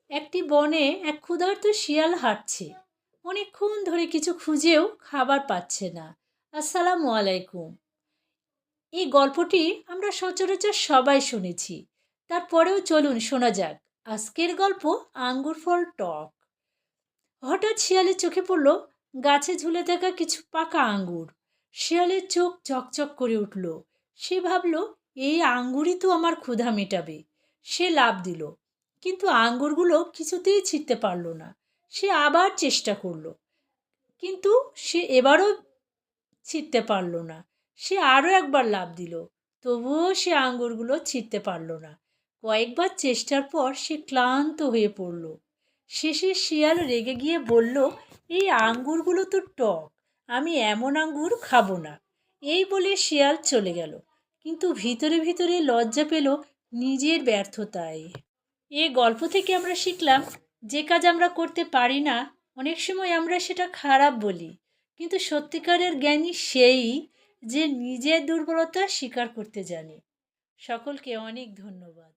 একটি বনে এক ক্ষুধার্ত শিয়াল হাঁটছে। অনেকক্ষণ ধরে কিছু খুঁজেও খাবার পাচ্ছে না। আসসালামু আলাইকুম। এই গল্পটি আমরা সচরাচর সবাই শুনেছি, তারপরেও চলুন শোনা যাক। আজকের গল্প আঙ্গুর ফল টক। হঠাৎ শিয়ালের চোখে পড়ল গাছে ঝুলে থাকা কিছু পাকা আঙ্গুর। শিয়ালের চোখ চকচক করে উঠল। সে ভাবল, এই আঙ্গুরই তো আমার ক্ষুধা মেটাবে। সে লাফ দিল, কিন্তু আঙ্গুরগুলো কিছুতেই ছিঁড়তে পারল না। সে আবার চেষ্টা করলো, কিন্তু সে এবারও ছিঁড়তে পারল না। সে আরও একবার লাফ দিল, তবুও সে আঙ্গুরগুলো ছিঁড়তে পারল না। কয়েকবার চেষ্টার পর সে ক্লান্ত হয়ে পড়ল। শেষে শিয়াল রেগে গিয়ে বলল, এই আঙ্গুরগুলো তো টক, আমি এমন আঙ্গুর খাবো না। এই বলে শিয়াল চলে গেল, কিন্তু ভিতরে ভিতরে লজ্জা পেল নিজের ব্যর্থতায়। এ গল্প থেকে আমরা শিখলাম, যে কাজ আমরা করতে পারি না অনেক সময় আমরা সেটা খারাপ বলি, কিন্তু সত্যিকারের জ্ঞানী সেই যে নিজের দুর্বলতা স্বীকার করতে জানে। সকলকে অনেক ধন্যবাদ।